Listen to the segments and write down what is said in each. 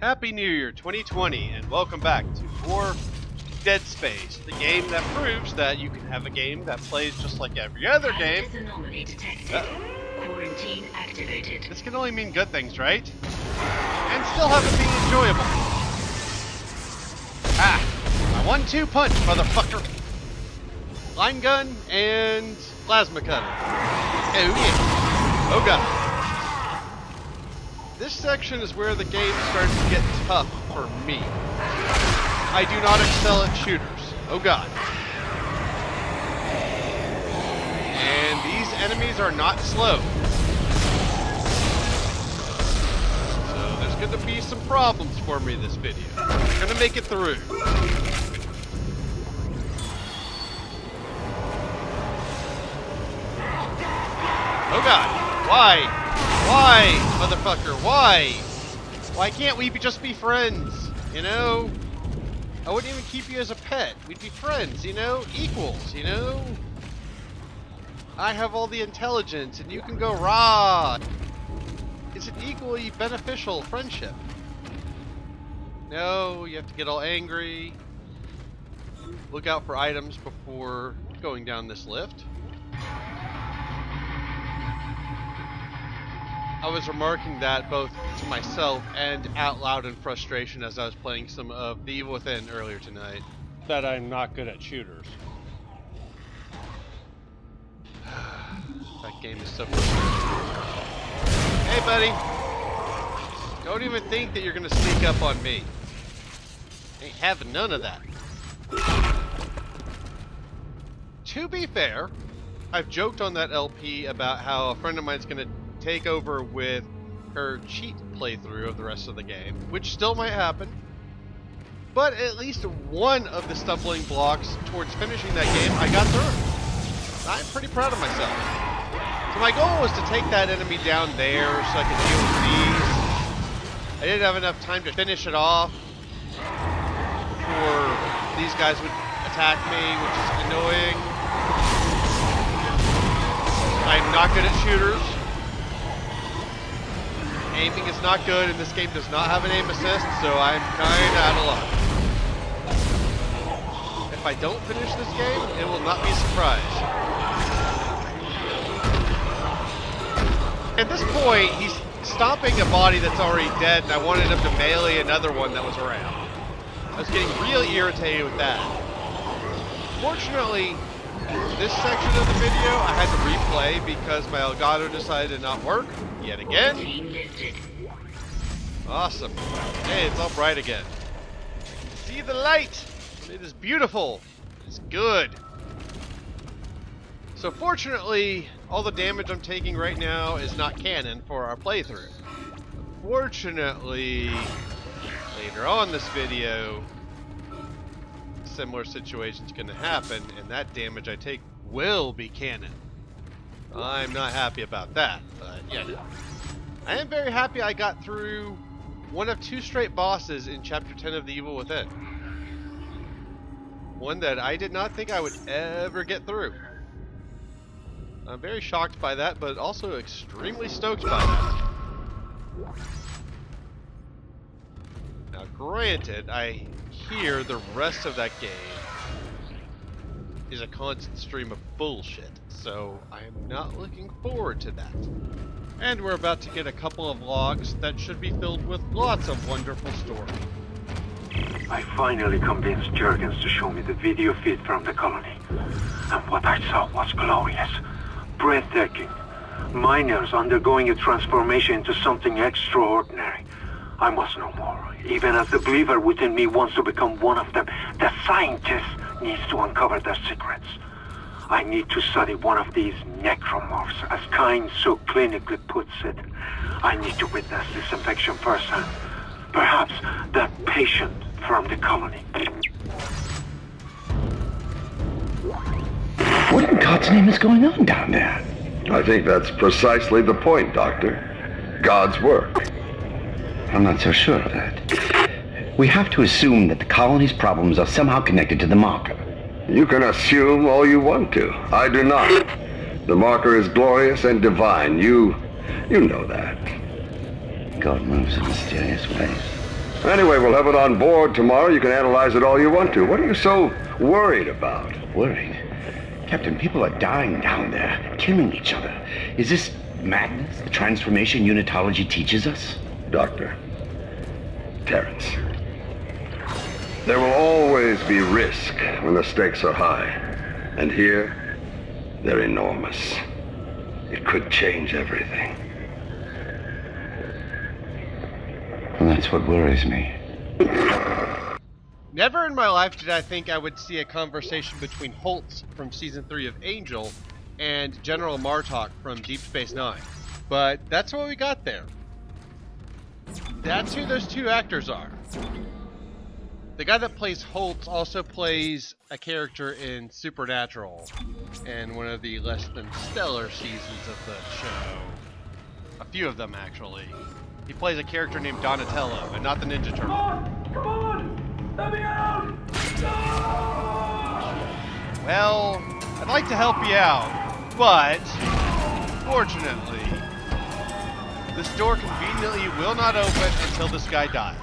Happy New Year 2020 and welcome back to more Dead Space, the game that proves that you can have a game that plays just like every other game. Anomaly detected. Quarantine activated. This can only mean good things, right? And still have it being enjoyable. Ah! My 1-2 punch, motherfucker! Line gun and plasma cutter. Oh yeah. Oh god. This section is where the game starts to get tough for me. I do not excel at shooters. Oh god. And these enemies are not slow. So there's going to be some problems for me this video. I'm going to make it through. Oh god. Why? Why, motherfucker? Why? Why can't we just be friends? You know? I wouldn't even keep you as a pet. We'd be friends, you know? Equals, you know? I have all the intelligence and you can go raw. It's an equally beneficial friendship. No, you have to get all angry. Look out for items before going down this lift. I was remarking that both to myself and out loud in frustration as I was playing some of The Evil Within earlier tonight. That I'm not good at shooters. That game is so frustrating. Hey buddy! Don't even think that you're gonna sneak up on me. Ain't having none of that. To be fair, I've joked on that LP about how a friend of mine's gonna take over with her cheat playthrough of the rest of the game, which still might happen. But at least one of the stumbling blocks towards finishing that game, I got through. I'm pretty proud of myself. So my goal was to take that enemy down there so I could deal with these. I didn't have enough time to finish it off before these guys would attack me, which is annoying. I'm not good at shooters. Aiming is not good, and this game does not have an aim assist, so I'm kind of out of luck. If I don't finish this game, it will not be a surprise. At this point, he's stomping a body that's already dead, and I wanted him to melee another one that was around. I was getting really irritated with that. Fortunately, this section of the video I had to replay because my Elgato decided to not work yet again. Awesome. Hey, it's all bright again. See the light! It is beautiful. It's good. So fortunately, all the damage I'm taking right now is not canon for our playthrough. Fortunately, later on this video, similar situation's gonna happen, and that damage I take will be canon. I'm not happy about that, but yeah. I am very happy I got through one of 2 straight bosses in Chapter 10 of The Evil Within. One that I did not think I would ever get through. I'm very shocked by that, but also extremely stoked by that. Now granted, I hear the rest of that game is a constant stream of bullshit, so I am not looking forward to that. And we're about to get a couple of logs that should be filled with lots of wonderful story. I finally convinced Jurgens to show me the video feed from the colony. And what I saw was glorious. Breathtaking. Miners undergoing a transformation into something extraordinary. I must know more. Even as the believer within me wants to become one of them, the scientist needs to uncover their secrets. I need to study one of these necromorphs, as Kyne so clinically puts it. I need to witness this infection firsthand. Perhaps that patient from the colony. What in God's name is going on down there? I think that's precisely the point, Doctor. God's work. I'm not so sure of that. We have to assume that the colony's problems are somehow connected to the marker. You can assume all you want to. I do not. The marker is glorious and divine. You know that. God moves in mysterious ways. Anyway, we'll have it on board tomorrow. You can analyze it all you want to. What are you so worried about? Worried? Captain, people are dying down there, killing each other. Is this madness the transformation unitology teaches us? Doctor, Terrence, there will always be risk when the stakes are high. And here, they're enormous. It could change everything. Well, that's what worries me. Never in my life did I think I would see a conversation between Holtz from Season 3 of Angel and General Martok from Deep Space Nine. But that's what we got there. That's who those two actors are. The guy that plays Holtz also plays a character in Supernatural and one of the less than stellar seasons of the show. A few of them, actually. He plays a character named Donatello, and not the Ninja Turtle. Come on! Let me out! No! Well, I'd like to help you out, but fortunately, this door conveniently will not open until this guy dies.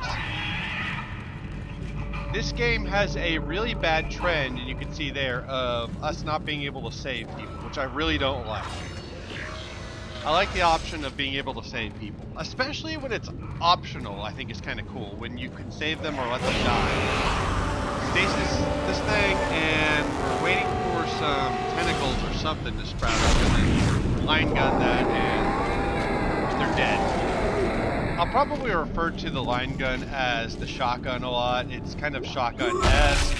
This game has a really bad trend, and you can see there, of us not being able to save people, which I really don't like. I like the option of being able to save people, especially when it's optional. I think it's kind of cool when you can save them or let them die. Stasis this thing, and we're waiting for some tentacles or something to sprout up, and then line gun that, and they're dead. I'll probably refer to the line gun as the shotgun a lot. It's kind of shotgun-esque,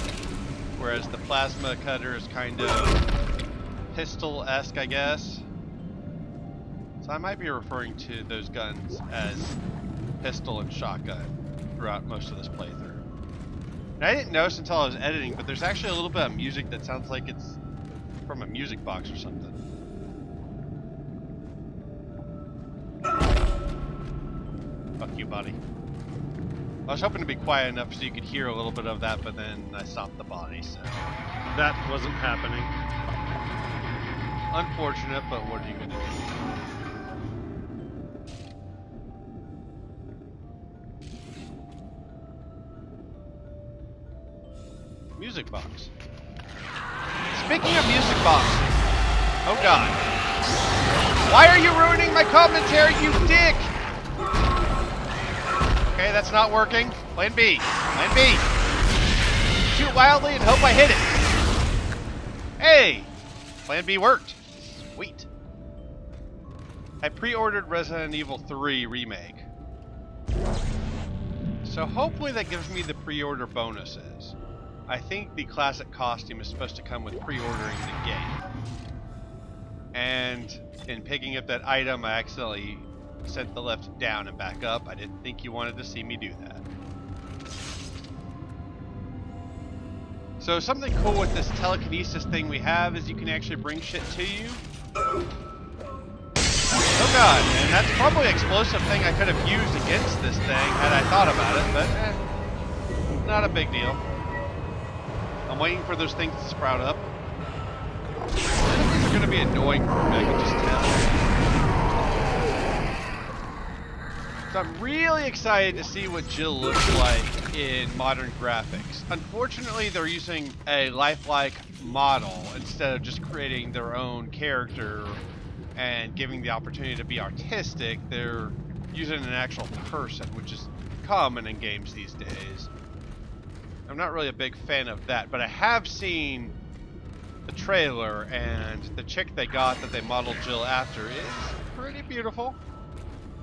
whereas the plasma cutter is kind of pistol-esque, I guess. So I might be referring to those guns as pistol and shotgun throughout most of this playthrough. And I didn't notice until I was editing, but there's actually a little bit of music that sounds like it's from a music box or something. Fuck you, buddy. I was hoping to be quiet enough so you could hear a little bit of that, but then I stopped the body, so that wasn't happening. Unfortunate, but what are you gonna do? Music box. Speaking of music boxes, oh god. Why are you ruining my commentary, you dick? Okay, that's not working. Plan B. Plan B. Shoot wildly and hope I hit it. Hey! Plan B worked. Sweet. I pre-ordered Resident Evil 3 Remake. So hopefully that gives me the pre-order bonuses. I think the classic costume is supposed to come with pre-ordering the game. And in picking up that item, I accidentally sent the lift down and back up. I didn't think you wanted to see me do that. So something cool with this telekinesis thing we have is you can actually bring shit to you. Oh god, and that's probably an explosive thing I could have used against this thing had I thought about it, but not a big deal. I'm waiting for those things to sprout up. These are going to be annoying for me, I can just tell. So I'm really excited to see what Jill looks like in modern graphics. Unfortunately, they're using a lifelike model instead of just creating their own character and giving the opportunity to be artistic. They're using an actual person, which is common in games these days. I'm not really a big fan of that, but I have seen the trailer, and the chick they got that they modeled Jill after is pretty beautiful.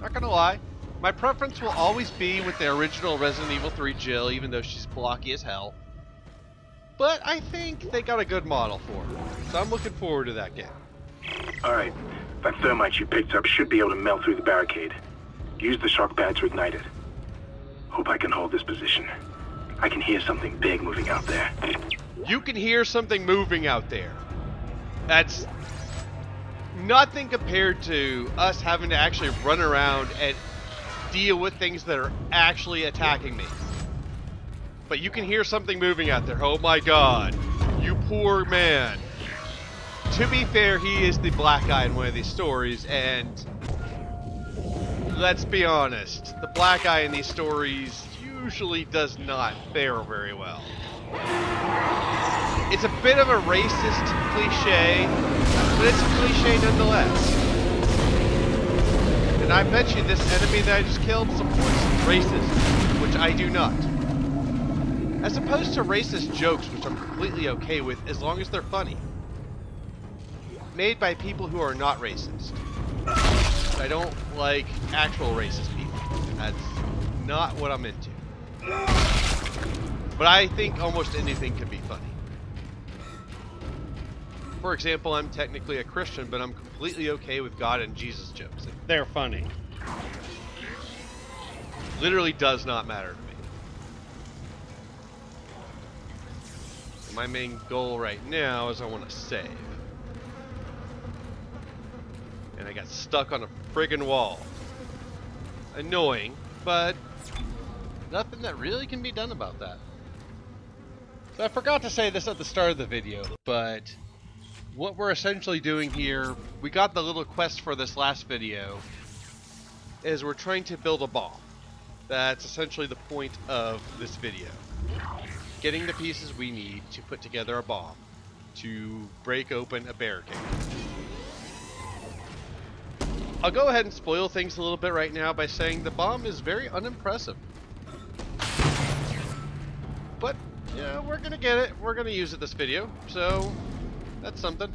Not gonna lie. My preference will always be with the original Resident Evil 3 Jill, even though she's blocky as hell. But I think they got a good model for her, so I'm looking forward to that game. Alright, that thermite you picked up should be able to melt through the barricade. Use the shock pad to ignite it. Hope I can hold this position. I can hear something big moving out there. You can hear something moving out there. That's nothing compared to us having to actually run around and deal with things that are actually attacking me. But you can hear something moving out there. Oh my god. You poor man. To be fair, he is the black guy in one of these stories, and let's be honest, the black guy in these stories usually does not fare very well. It's a bit of a racist cliche, but it's a cliche nonetheless. And I bet you this enemy that I just killed supports racism, which I do not. As opposed to racist jokes, which I'm completely okay with as long as they're funny. Made by people who are not racist. I don't like actual racist people. That's not what I'm into. But I think almost anything can be funny. For example, I'm technically a Christian, but I'm completely okay with God and Jesus jokes. They're funny. Literally does not matter to me. My main goal right now is I want to save. And I got stuck on a friggin' wall. Annoying, but nothing that really can be done about that. So I forgot to say this at the start of the video, but what we're essentially doing here, we got the little quest for this last video, is we're trying to build a bomb. That's essentially the point of this video. Getting the pieces we need to put together a bomb to break open a barricade. I'll go ahead and spoil things a little bit right now by saying the bomb is very unimpressive. But, yeah, we're gonna get it. We're gonna use it this video, so that's something.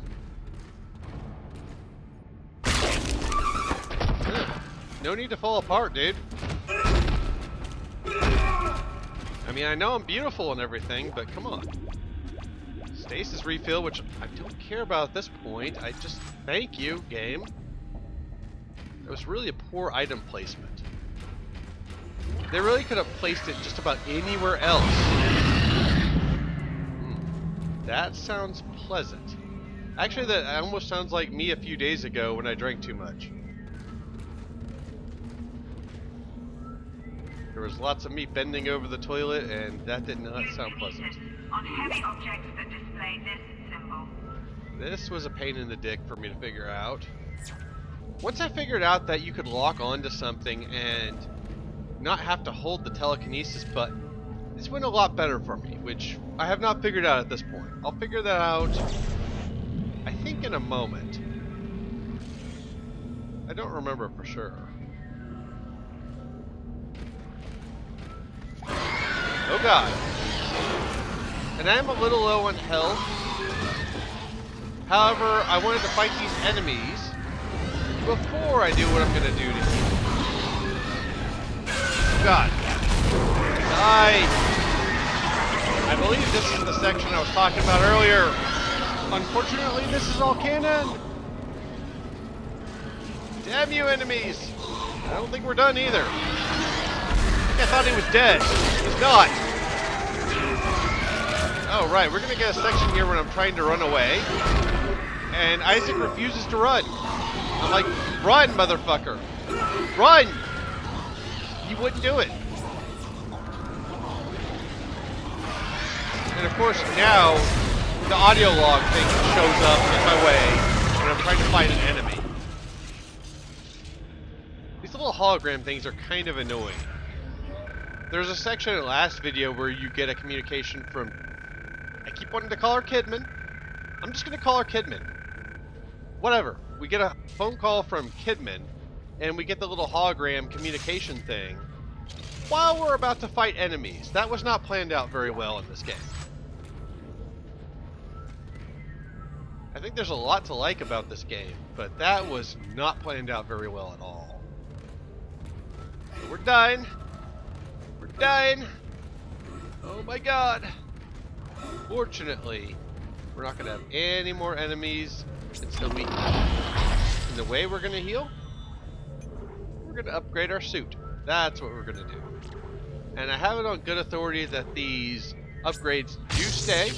Ugh. No need to fall apart, dude. I mean, I know I'm beautiful and everything, but come on. Stasis refill, which I don't care about at this point. I just thank you, game. It was really a poor item placement. They really could have placed it just about anywhere else. That sounds pleasant. Actually, that almost sounds like me a few days ago when I drank too much. There was lots of me bending over the toilet, and that did not sound pleasant. On heavy objects that display this symbol. This was a pain in the dick for me to figure out. Once I figured out that you could lock onto something and not have to hold the telekinesis button, this went a lot better for me, which I have not figured out at this point. I'll figure that out, I think, in a moment. I don't remember for sure. Oh god. And I am a little low on health. However, I wanted to fight these enemies before I do what I'm gonna do to you. God. Die! I believe this is the section I was talking about earlier. Unfortunately, this is all canon. Damn you, enemies! I don't think we're done either. I thought he was dead. He's not. Oh, right. We're gonna get a section here when I'm trying to run away. And Isaac refuses to run. I'm like, run, motherfucker. Run! He wouldn't do it. And of course, now, the audio log thing shows up in my way when I'm trying to fight an enemy. These little hologram things are kind of annoying. There's a section in the last video where you get a communication from... I keep wanting to call her Kidman. I'm just going to call her Kidman. Whatever. We get a phone call from Kidman, and we get the little hologram communication thing while we're about to fight enemies. That was not planned out very well in this game. I think there's a lot to like about this game, but that was not planned out very well at all. So we're dying. We're dying. Oh my god. Fortunately, we're not going to have any more enemies until we... And the way we're going to heal, we're going to upgrade our suit. That's what we're going to do. And I have it on good authority that these upgrades do stay.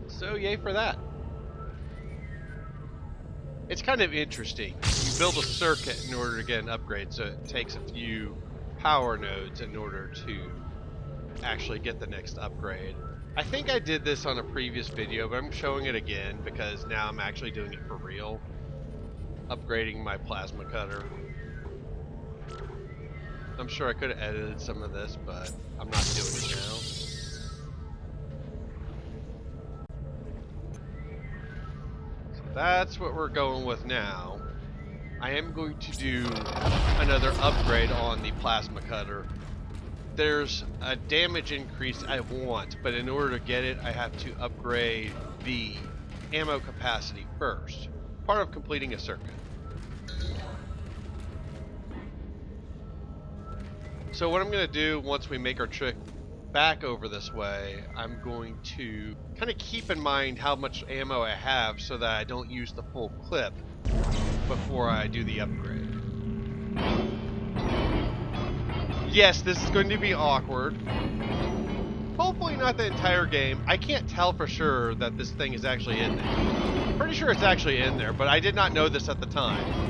So yay for that. It's kind of interesting. You build a circuit in order to get an upgrade, so it takes a few power nodes in order to actually get the next upgrade. I think I did this on a previous video, but I'm showing it again because now I'm actually doing it for real. Upgrading my plasma cutter. I'm sure I could have edited some of this, but I'm not doing it now. So that's what we're going with now. I am going to do another upgrade on the plasma cutter. There's a damage increase I want, but in order to get it, I have to upgrade the ammo capacity first. Part of completing a circuit. So what I'm going to do once we make our trip back over this way, I'm going to kind of keep in mind how much ammo I have so that I don't use the full clip before I do the upgrade. Yes, this is going to be awkward. Hopefully not the entire game. I can't tell for sure that this thing is actually in there. Pretty sure it's actually in there, but I did not know this at the time.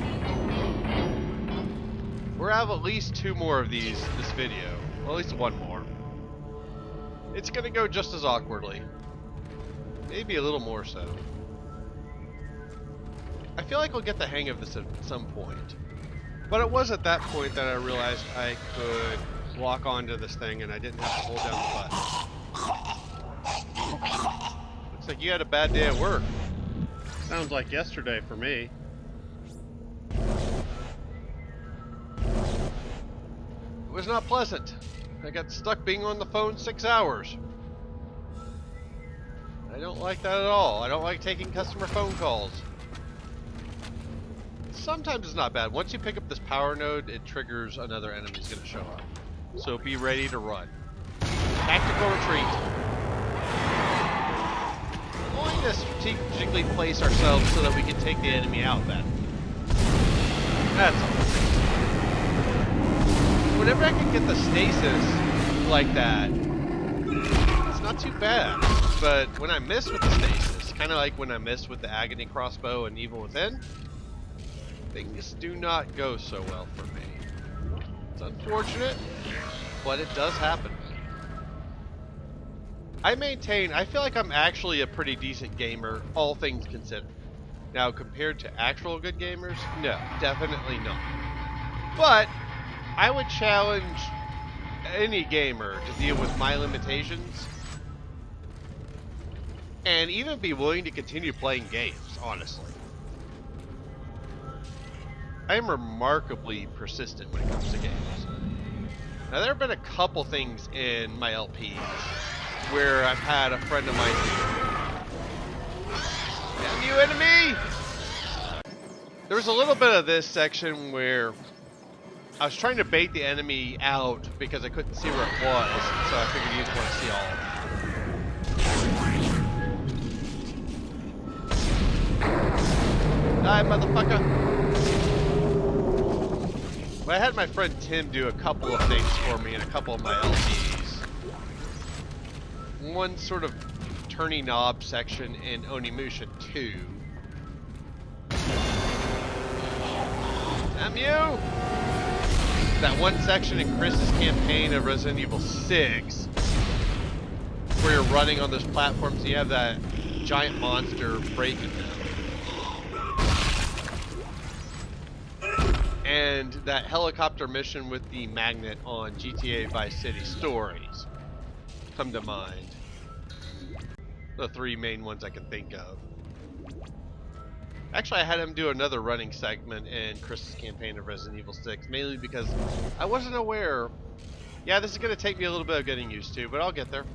We'll have at least 2 more of these this video. Well, at least 1 more. It's gonna go just as awkwardly. Maybe a little more so. I feel like I'll get the hang of this at some point. But it was at that point that I realized I could walk onto this thing and I didn't have to hold down the button. Looks like you had a bad day at work. Sounds like yesterday for me. It was not pleasant. I got stuck being on the phone 6 hours. I don't like that at all. I don't like taking customer phone calls. Sometimes it's not bad. Once you pick up this power node, it triggers another enemy's going to show up. So be ready to run. Tactical retreat. We're going to strategically place ourselves so that we can take the enemy out then. That's all. Whenever I can get the stasis like that, it's not too bad. But when I miss with the stasis, kind of like when I missed with the Agony Crossbow and Evil Within, things do not go so well for me. It's unfortunate, but it does happen. I feel like I'm actually a pretty decent gamer, all things considered. Now, compared to actual good gamers, no, definitely not. But I would challenge any gamer to deal with my limitations and even be willing to continue playing games, honestly. I am remarkably persistent when it comes to games. Now, there have been a couple things in my LPs where I've had a friend of mine damn you, enemy! There was a little bit of this section where I was trying to bait the enemy out because I couldn't see where it was, so I figured you'd want to see all of it. Die, motherfucker! But I had my friend Tim do a couple of things for me in a couple of my LPs. One sort of turning knob section in Onimusha 2. Damn you! That one section in Chris's campaign of Resident Evil 6, where you're running on those platforms and you have that giant monster breaking them. And that helicopter mission with the magnet on GTA Vice City Stories come to mind. The 3 main ones I can think of. Actually, I had him do another running segment in Chris's campaign of Resident Evil 6, mainly because I wasn't aware. Yeah, this is going to take me a little bit of getting used to, but I'll get there.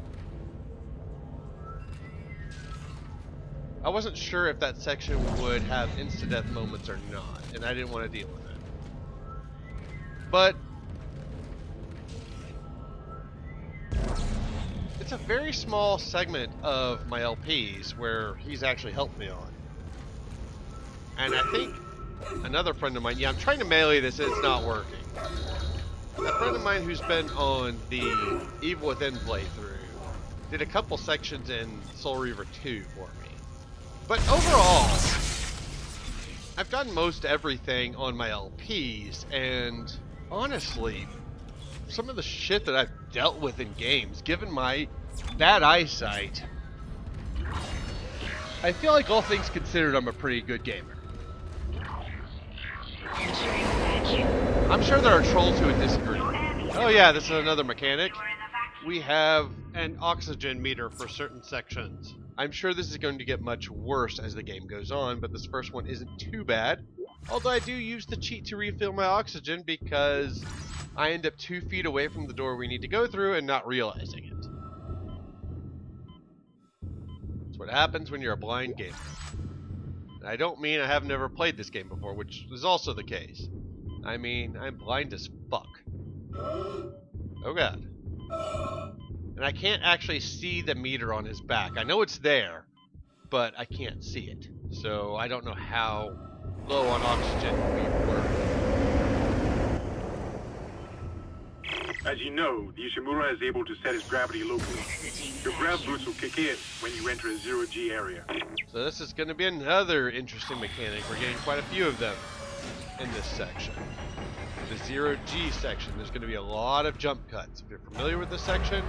I wasn't sure if that section would have insta-death moments or not, and I didn't want to deal with it. But it's a very small segment of my LPs where he's actually helped me on. And I think another friend of mine, yeah, I'm trying to melee this, it's not working. A friend of mine who's been on the Evil Within playthrough did a couple sections in Soul Reaver 2 for me. But overall, I've done most everything on my LPs, and honestly, some of the shit that I've dealt with in games, given my bad eyesight, I feel like all things considered, I'm a pretty good gamer. I'm sure there are trolls who would disagree. Your Oh yeah, this is another mechanic. You are in a vacuum. We have an oxygen meter for certain sections. I'm sure this is going to get much worse as the game goes on, but this first one isn't too bad. Although I do use the cheat to refill my oxygen because I end up 2 feet away from the door we need to go through and not realizing it. That's what happens when you're a blind gamer. And I don't mean I have never played this game before, which is also the case. I mean, I'm blind as fuck. Oh god. And I can't actually see the meter on his back. I know it's there, but I can't see it. So I don't know how low on oxygen we were. As you know, the Ishimura is able to set its gravity locally. Your grav boost will kick in when you enter a zero-G area. So this is going to be another interesting mechanic. We're getting quite a few of them in this section. The zero-G section, there's going to be a lot of jump cuts. If you're familiar with this section,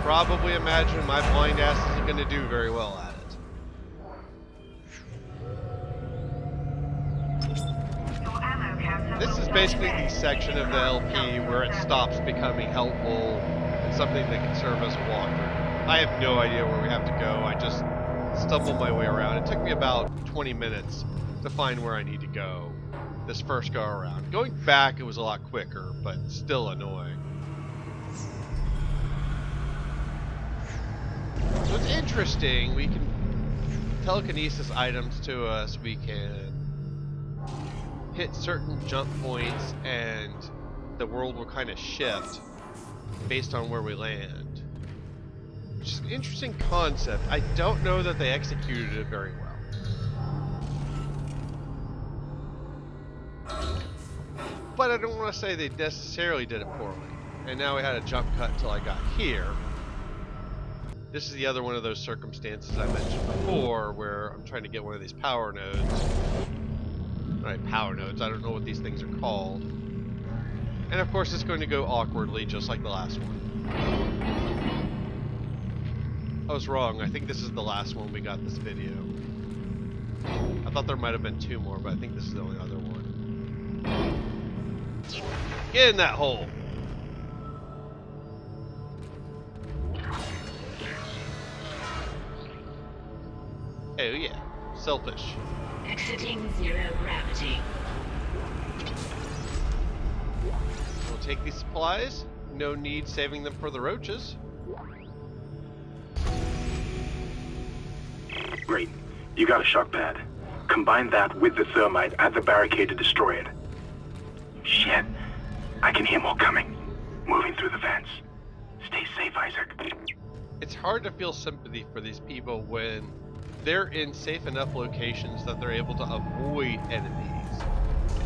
probably imagine my blind ass isn't going to do very well at it. Your ammo counter This will is not basically the affect section of the LP where it stops becoming helpful and something that can serve as a walkthrough. I have no idea where we have to go. I just stumbled my way around. It took me about 20 minutes to find where I need to go this first go around. Going back, it was a lot quicker, but still annoying. So it's interesting. We can telekinesis items to us. We can hit certain jump points and the world will kind of shift based on where we land. Which is an interesting concept. I don't know that they executed it very well. But I don't want to say they necessarily did it poorly. And now we had a jump cut until I got here. This is the other one of those circumstances I mentioned before where I'm trying to get one of these power nodes. Alright, power nodes. I don't know what these things are called. And of course it's going to go awkwardly just like the last one. I was wrong. I think this is the last one we got this video. I thought there might have been 2 more, but I think this is the only other one. Get in that hole! Oh yeah, selfish. Exiting zero gravity. We'll take these supplies. No need saving them for the roaches. Great. You got a shock pad. Combine that with the thermite at the barricade to destroy it. Shit. I can hear more coming. Moving through the vents. Stay safe, Isaac. It's hard to feel sympathy for these people when they're in safe enough locations that they're able to avoid enemies.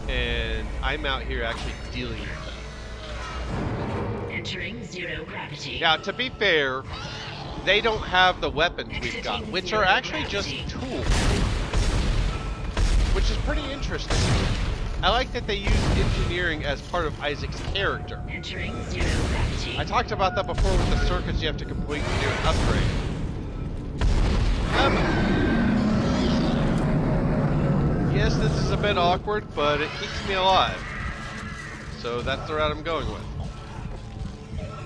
And I'm out here actually dealing with them. Entering zero gravity. Now, to be fair, they don't have the weapons we've got, which are actually just tools. Which is pretty interesting. I like that they use engineering as part of Isaac's character. Entering zero gravity. I talked about that before with the circuits you have to complete to do an upgrade. Yes, this is a bit awkward, but it keeps me alive. So that's the route I'm going with.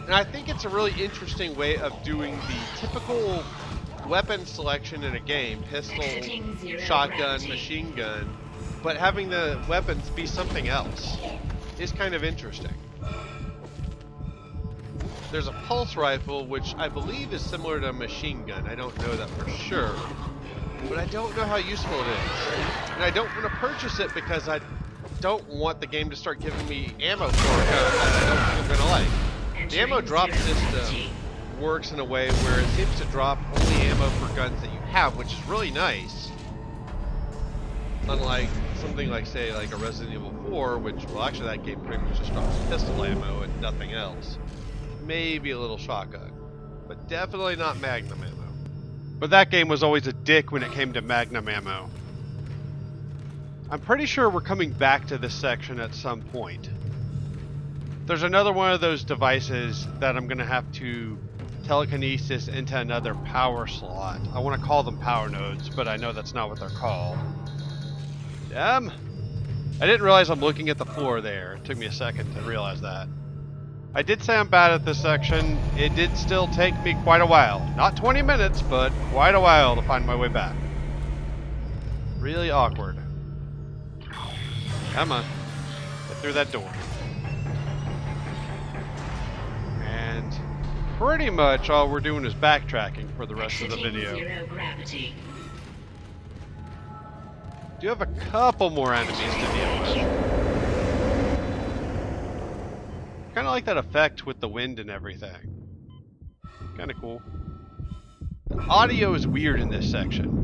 And I think it's a really interesting way of doing the typical weapon selection in a game. Pistol, shotgun, machine gun. But having the weapons be something else is kind of interesting. There's a pulse rifle, which I believe is similar to a machine gun. I don't know that for sure. But I don't know how useful it is. And I don't want to purchase it because I don't want the game to start giving me ammo for a gun that I don't think I'm going to like. The ammo drop system works in a way where it seems to drop only ammo for guns that you have, which is really nice. Unlike something like, say, like a Resident Evil 4, which, well, actually that game pretty much just drops pistol ammo and nothing else. Maybe a little shotgun, but definitely not Magnum ammo. But that game was always a dick when it came to Magnum ammo. I'm pretty sure we're coming back to this section at some point. There's another one of those devices that I'm going to have to telekinesis into another power slot. I want to call them power nodes, but I know that's not what they're called. I didn't realize I'm looking at the floor there. It took me a second to realize that. I did say I'm bad at this section. It did still take me quite a while. Not 20 minutes, but quite a while to find my way back. Really awkward. Come on. Get through that door. And pretty much all we're doing is backtracking for the rest of the video. Zero gravity. Do have a couple more enemies to deal with. Kind of like that effect with the wind and everything. Kind of cool. The audio is weird in this section.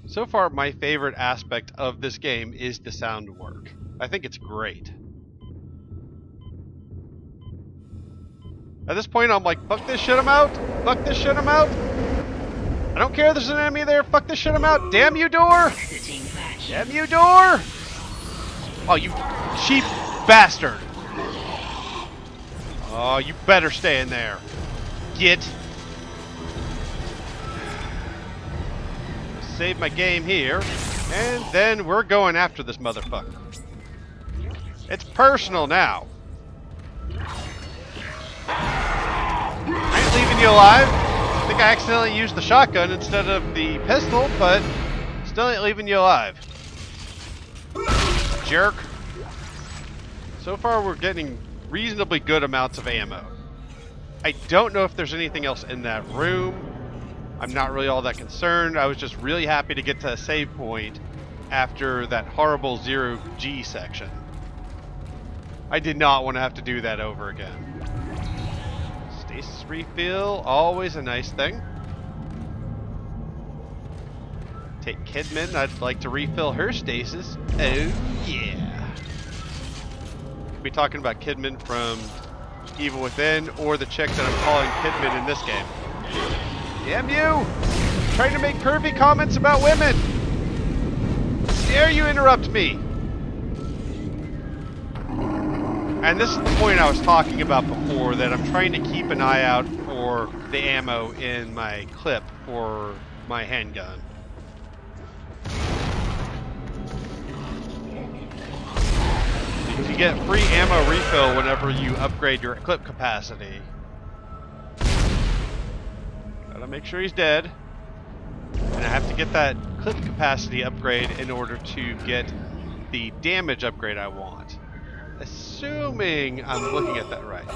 So far, my favorite aspect of this game is the sound work. I think it's great. At this point, I'm like, fuck this shit, I'm out! Fuck this shit, I'm out! I don't care if there's an enemy there, fuck this shit, I'm out! Damn you, door! Damn you, door! Oh, you cheap bastard! Oh, you better stay in there. Get. Save my game here, and then we're going after this motherfucker. It's personal now. I ain't leaving you alive. I think I accidentally used the shotgun instead of the pistol, but still ain't leaving you alive. Jerk. So far we're getting reasonably good amounts of ammo. I don't know if there's anything else in that room. I'm not really all that concerned. I was just really happy to get to a save point after that horrible 0G section. I did not want to have to do that over again. Stasis refill, always a nice thing. Take Kidman, I'd like to refill her stasis. Oh yeah. Be talking about Kidman from Evil Within, or the chick that I'm calling Kidman in this game. Damn you! Trying to make pervy comments about women! Dare you interrupt me! And this is the point I was talking about before, that I'm trying to keep an eye out for the ammo in my clip for my handgun. Because you get free ammo refill whenever you upgrade your clip capacity. Gotta make sure he's dead. And I have to get that clip capacity upgrade in order to get the damage upgrade I want. Assuming I'm looking at that right.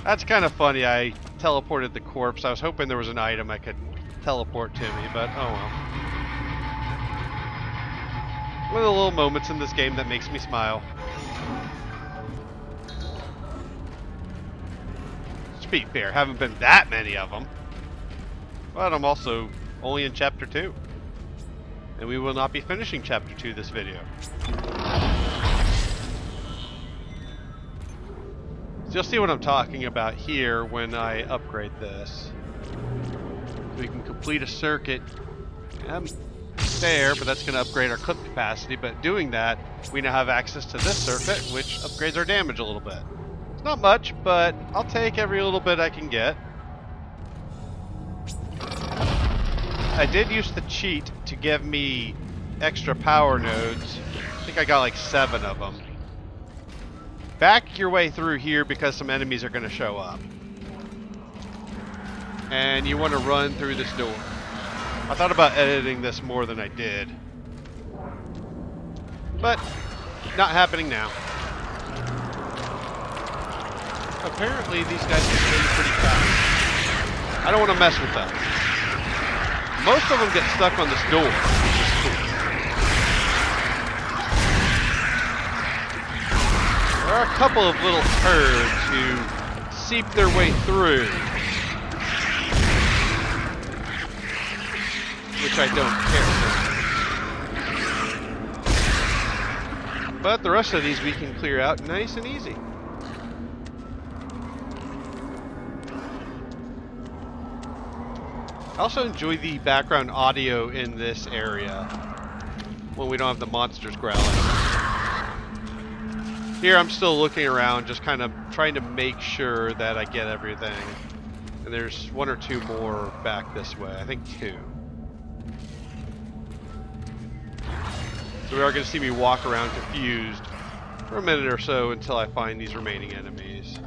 That's kind of funny. I teleported the corpse. I was hoping there was an item I could teleport to me, but oh well. One of the little moments in this game that makes me smile. To be fair, haven't been that many of them. But I'm also only in Chapter 2. And we will not be finishing Chapter 2 this video. So you'll see what I'm talking about here when I upgrade this. We can complete a circuit. There, but that's going to upgrade our clip capacity. But doing that, we now have access to this circuit, which upgrades our damage a little bit. It's not much, but I'll take every little bit I can get. I did use the cheat to give me extra power nodes. I think I got like 7 of them. Back your way through here because some enemies are going to show up. And you want to run through this door. I thought about editing this more than I did. But, not happening now. Apparently these guys can spin pretty fast. I don't want to mess with them. Most of them get stuck on this door, which is cool. There are a couple of little turds who seep their way through, which I don't care for. But the rest of these we can clear out nice and easy. I also enjoy the background audio in this area when we don't have the monsters growling. Here I'm still looking around, just kind of trying to make sure that I get everything. And there's 1 or 2 more back this way. I think 2. So we are going to see me walk around confused for a minute or so until I find these remaining enemies.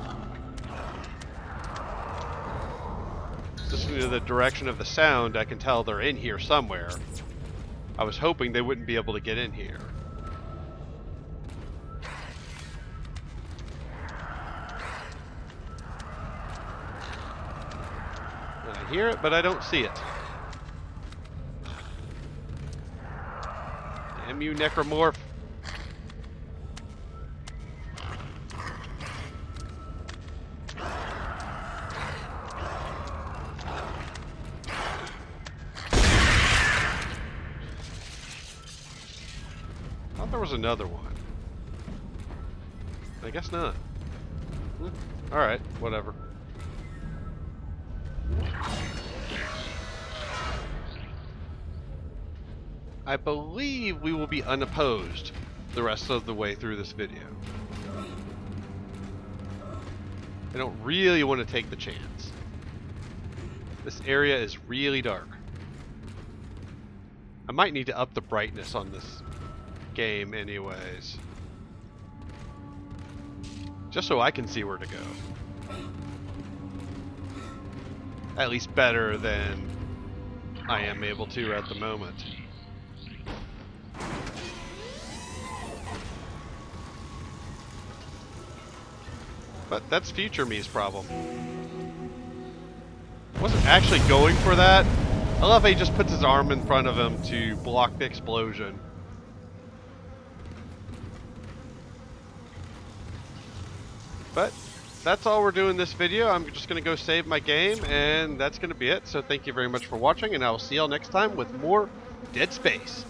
Listening to the direction of the sound, I can tell they're in here somewhere. I was hoping they wouldn't be able to get in here. I hear it, but I don't see it. Damn you, Necromorph. I thought there was another one. I guess not. Alright, whatever. I believe we will be unopposed the rest of the way through this video. I don't really want to take the chance. This area is really dark. I might need to up the brightness on this game anyways. Just so I can see where to go. At least better than I am able to at the moment. But that's future me's problem. Wasn't actually going for that. I love how he just puts his arm in front of him to block the explosion. But that's all we're doing this video. I'm just going to go save my game, and that's going to be it. So thank you very much for watching, and I will see y'all next time with more Dead Space.